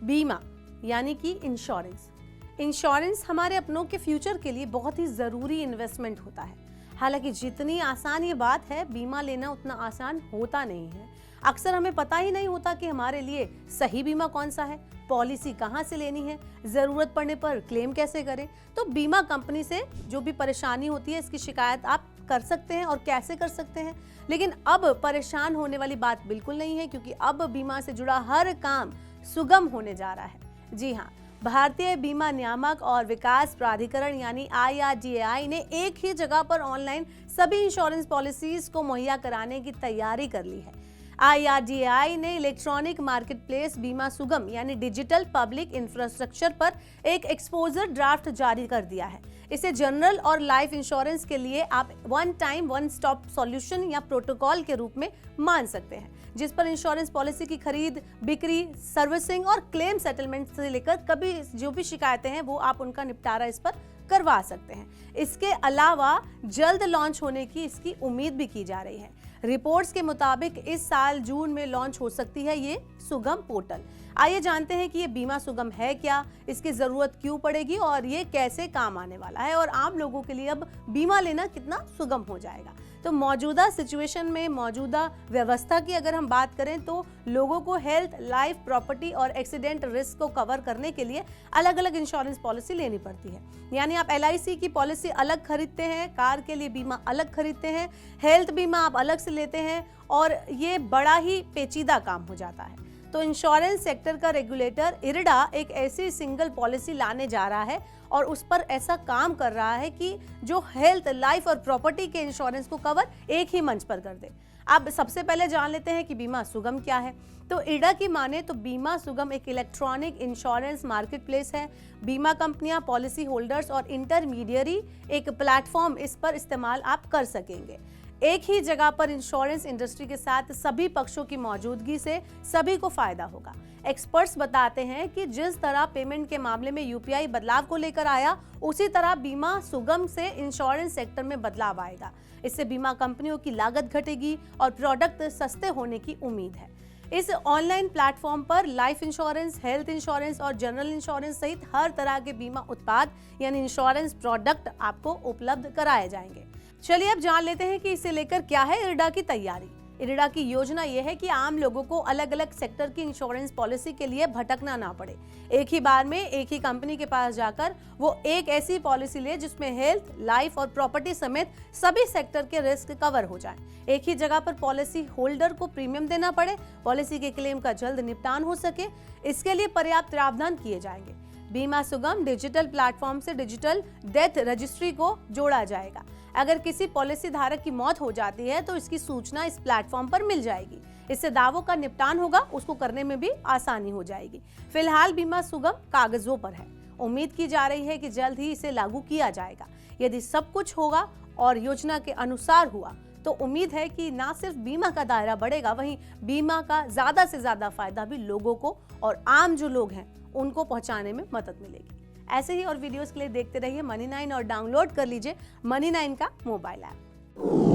बीमा यानी कि इंश्योरेंस हमारे अपनों के फ्यूचर के लिए बहुत ही ज़रूरी इन्वेस्टमेंट होता है। हालांकि जितनी आसान ये बात है, बीमा लेना उतना आसान होता नहीं है। अक्सर हमें पता ही नहीं होता कि हमारे लिए सही बीमा कौन सा है, पॉलिसी कहाँ से लेनी है, ज़रूरत पड़ने पर क्लेम कैसे करें। तो बीमा कंपनी से जो भी परेशानी होती है, इसकी शिकायत आप कर सकते हैं और कैसे कर सकते हैं। लेकिन अब परेशान होने वाली बात बिल्कुल नहीं है, क्योंकि अब बीमा से जुड़ा हर काम सुगम होने जा रहा है। जी हाँ, भारतीय बीमा नियामक और विकास प्राधिकरण यानी IRDAI ने एक ही जगह पर ऑनलाइन सभी इंश्योरेंस पॉलिसीज को मुहैया कराने की तैयारी कर ली है। IRDAI ने इलेक्ट्रॉनिक मार्केटप्लेस बीमा सुगम यानी डिजिटल पब्लिक इंफ्रास्ट्रक्चर पर एक एक्सपोजर ड्राफ्ट जारी कर दिया है। इसे जनरल और लाइफ इंश्योरेंस के लिए आप one time one stop solution या प्रोटोकॉल के रूप में मान सकते हैं, जिस पर इंश्योरेंस पॉलिसी की खरीद, बिक्री, सर्विसिंग और क्लेम सेटलमेंट से लेकर कभी जो भी शिकायतें हैं वो आप उनका निपटारा इस पर करवा सकते हैं। इसके अलावा जल्द लॉन्च होने की इसकी उम्मीद भी की जा रही है। रिपोर्ट्स के मुताबिक इस साल जून में लॉन्च हो सकती है ये सुगम पोर्टल। आइए जानते हैं कि ये बीमा सुगम है क्या, इसकी जरूरत क्यों पड़ेगी और ये कैसे काम आने वाला है, और आम लोगों के लिए अब बीमा लेना कितना सुगम हो जाएगा। तो मौजूदा सिचुएशन में, मौजूदा व्यवस्था की अगर हम बात करें तो लोगों को हेल्थ, लाइफ, प्रॉपर्टी और एक्सीडेंट रिस्क को कवर करने के लिए अलग अलग इंश्योरेंस पॉलिसी लेनी पड़ती है। यानी आप LIC की पॉलिसी अलग खरीदते हैं, कार के लिए बीमा अलग खरीदते हैं, हेल्थ बीमा आप अलग से लेते हैं, और ये बड़ा ही पेचीदा काम हो जाता है। तो इंश्योरेंस सेक्टर का रेगुलेटर IRDA एक ऐसी सिंगल पॉलिसी लाने जा रहा है और उस पर ऐसा काम कर रहा है कि जो हेल्थ, लाइफ और प्रॉपर्टी के इंश्योरेंस को कवर एक ही मंच पर कर दे। अब सबसे पहले जान लेते हैं कि बीमा सुगम क्या है। तो IRDA की माने तो बीमा सुगम एक इलेक्ट्रॉनिक इंश्योरेंस मार्केटप्लेस है। बीमा कंपनियां, पॉलिसी होल्डर्स और इंटरमीडियरी एक प्लेटफॉर्म इस पर इस्तेमाल आप कर सकेंगे। एक ही जगह पर इंश्योरेंस इंडस्ट्री के साथ सभी पक्षों की मौजूदगी से सभी को फायदा होगा। एक्सपर्ट्स बताते हैं कि जिस तरह पेमेंट के मामले में UPI बदलाव को लेकर आया, उसी तरह बीमा सुगम से इंश्योरेंस सेक्टर में बदलाव आएगा। इससे बीमा कंपनियों की लागत घटेगी और प्रोडक्ट सस्ते होने की उम्मीद है। इस ऑनलाइन प्लेटफॉर्म पर लाइफ इंश्योरेंस, हेल्थ इंश्योरेंस और जनरल इंश्योरेंस सहित हर तरह के बीमा उत्पाद यानी इंश्योरेंस प्रोडक्ट आपको उपलब्ध कराए जाएंगे। चलिए अब जान लेते हैं कि इसे लेकर क्या है IRDA की तैयारी। IRDA की योजना यह है कि आम लोगों को अलग अलग सेक्टर की इंश्योरेंस पॉलिसी के लिए भटकना ना पड़े। एक ही बार में एक ही कंपनी के पास जाकर वो एक ऐसी पॉलिसी ले जिसमें हेल्थ, लाइफ और प्रॉपर्टी समेत सभी सेक्टर के रिस्क कवर हो जाए। एक ही जगह पर पॉलिसी होल्डर को प्रीमियम देना पड़े, पॉलिसी के क्लेम का जल्द निपटान हो सके, इसके लिए पर्याप्त प्रावधान किए जाएंगे। बीमा सुगम डिजिटल प्लेटफॉर्म से डिजिटल डेथ रजिस्ट्री को जोड़ा जाएगा। अगर किसी पॉलिसी धारक की मौत हो जाती है तो इसकी सूचना इस प्लेटफॉर्म पर मिल जाएगी। इससे दावों का निपटान होगा, उसको करने में भी आसानी हो जाएगी। फिलहाल बीमा सुगम कागजों पर है। उम्मीद की जा रही है कि जल्द ही इसे लागू किया जाएगा। यदि सब कुछ होगा और योजना के अनुसार हुआ तो उम्मीद है कि ना सिर्फ बीमा का दायरा बढ़ेगा, वहीं बीमा का ज्यादा से ज्यादा फायदा भी लोगों को और आम जो लोग हैं उनको पहुंचाने में मदद मिलेगी। ऐसे ही और वीडियोस के लिए देखते रहिए Money9 और डाउनलोड कर लीजिए Money9 का मोबाइल ऐप।